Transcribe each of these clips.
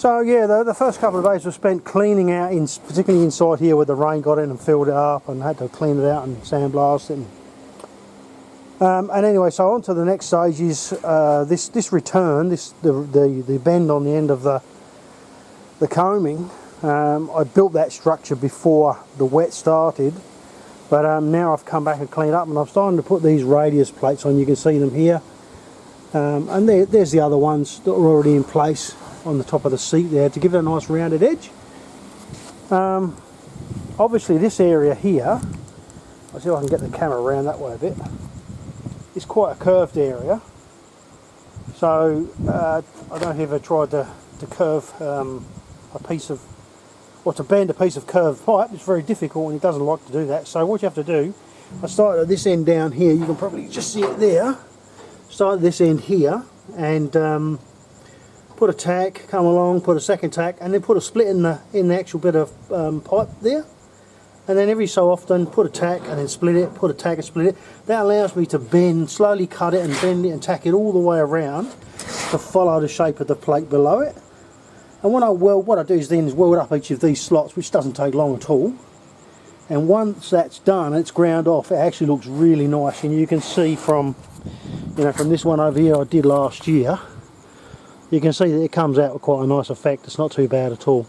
So yeah, the first couple of days were spent cleaning out, particularly inside here where the rain got in and filled it up, and had to clean it out and sandblast it. And anyway, so on to the next stage is this return, the bend on the end of the coaming. I built that structure before the wet started, but now I've come back and cleaned up, and I'm starting to put these radius plates on. You can see them here, and there's the other ones that are already in place on the top of the seat there to give it a nice rounded edge. Obviously this area here, I'll see if I can get the camera around that way a bit, it's quite a curved area. So I don't know if you've ever tried to curve a piece of, or to bend a piece of curved pipe. It's very difficult and it doesn't like to do that. So what you have to do, I started at this end down here, you can probably just see it there. Start at this end here and put a tack, come along, put a second tack, and then put a split in the actual bit of pipe there. And then every so often put a tack and then split it, put a tack and split it. That allows me to bend, slowly cut it and bend it and tack it all the way around to follow the shape of the plate below it. And when I weld, what I do is then weld up each of these slots, which doesn't take long at all. And once that's done, it's ground off, it actually looks really nice. And you can see from, from this one over here I did last year, you can see that it comes out with quite a nice effect. It's not too bad at all.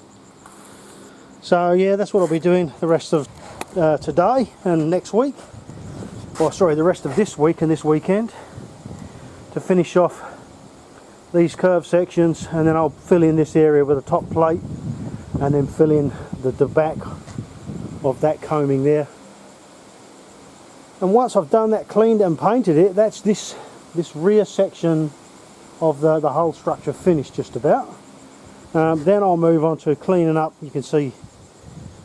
So yeah, that's what I'll be doing the rest of today and next week. Well, sorry, the rest of this week and this weekend to finish off these curved sections, and then I'll fill in this area with a top plate and then fill in the back of that coaming there. And once I've done that, cleaned and painted it, that's this rear section of the whole structure finished just about. Then I'll move on to cleaning up. You can see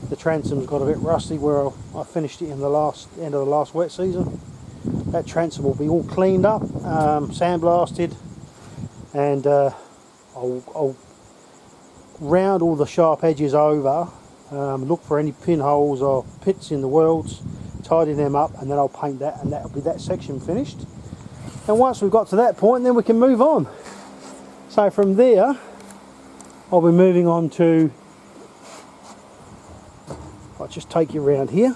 the transom's got a bit rusty where I finished it in the end of the last wet season. That transom will be all cleaned up, sandblasted, and I'll round all the sharp edges over, look for any pinholes or pits in the welds, tidy them up, and then I'll paint that, and that'll be that section finished. And once we've got to that point, then we can move on. So from there, I'll be moving on to, I'll just take you around here.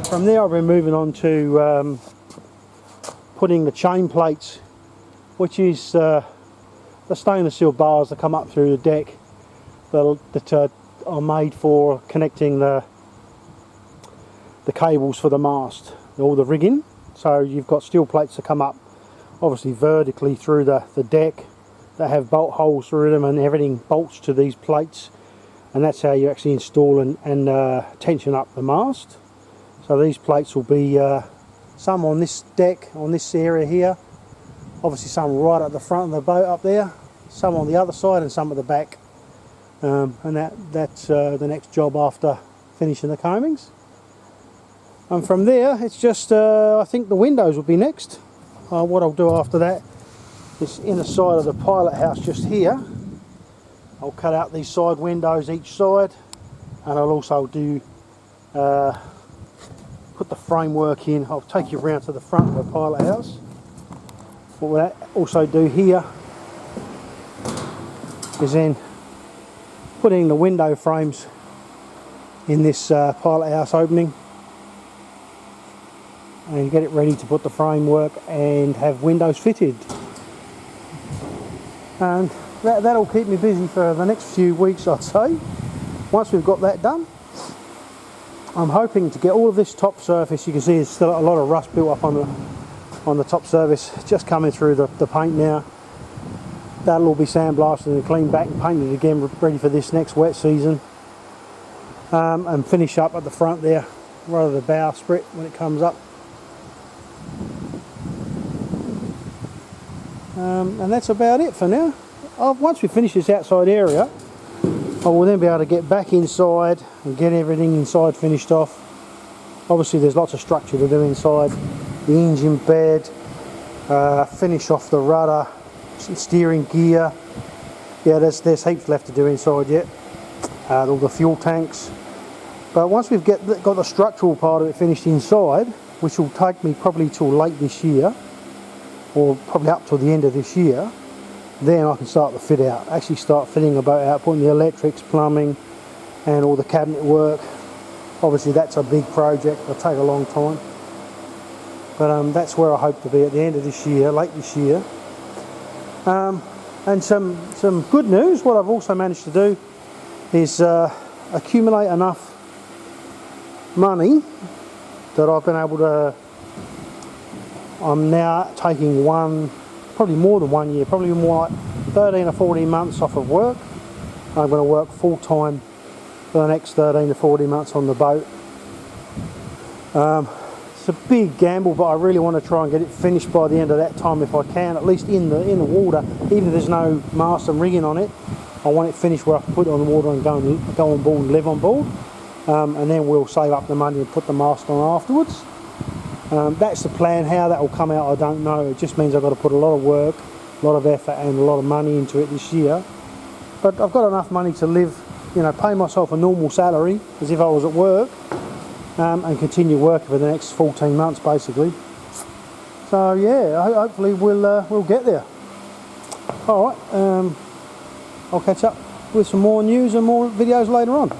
From there I'll be moving on to putting the chain plates, which is the stainless steel bars that come up through the deck that are made for connecting the cables for the mast, all the rigging. So you've got steel plates that come up obviously vertically through the deck. They have bolt holes through them and everything bolts to these plates, and that's how you actually install and tension up the mast. So these plates will be some on this deck, on this area here, obviously some right at the front of the boat up there, some on the other side and some at the back, and that's the next job after finishing the coamings. And from there it's just I think the windows will be next. What I'll do after that, this inner side of the pilot house just here, I'll cut out these side windows each side, and I'll also do put the framework in. I'll take you around to the front of the pilot house. What we'll also do here is then putting the window frames in this pilot house opening, and get it ready to put the framework and have windows fitted. And that'll keep me busy for the next few weeks, I'd say. Once we've got that done, I'm hoping to get all of this top surface. You can see there's still a lot of rust built up on the top surface, just coming through the paint now. That'll all be sandblasted and cleaned back and painted again, ready for this next wet season. And finish up at the front there, rather the bow sprit when it comes up. And that's about it for now. Once we finish this outside area, I will then be able to get back inside and get everything inside finished off. Obviously there's lots of structure to do inside. The engine bed, finish off the rudder, some steering gear. Yeah, there's heaps left to do inside yet. All the fuel tanks. But once we've got the structural part of it finished inside, which will take me probably till late this year, or probably up till the end of this year, then I can start to fit out, actually start fitting a boat out, putting the electrics, plumbing and all the cabinet work. Obviously that's a big project, it'll take a long time, but that's where I hope to be at the end of this year, late this year. And some good news, what I've also managed to do is accumulate enough money that I've been able to, I'm now taking probably more than 1 year, probably more like 13 or 14 months off of work. I'm going to work full time for the next 13 to 14 months on the boat. It's a big gamble, but I really want to try and get it finished by the end of that time if I can, at least in the water. Even if there's no mast and rigging on it, I want it finished where I can put it on the water and go on board and live on board. And then we'll save up the money and put the mast on afterwards. That's the plan. How that will come out, I don't know. It just means I've got to put a lot of work, a lot of effort and a lot of money into it this year. But I've got enough money to live, you know, pay myself a normal salary as if I was at work, and continue working for the next 14 months basically. So yeah, hopefully we'll get there. Alright, I'll catch up with some more news and more videos later on.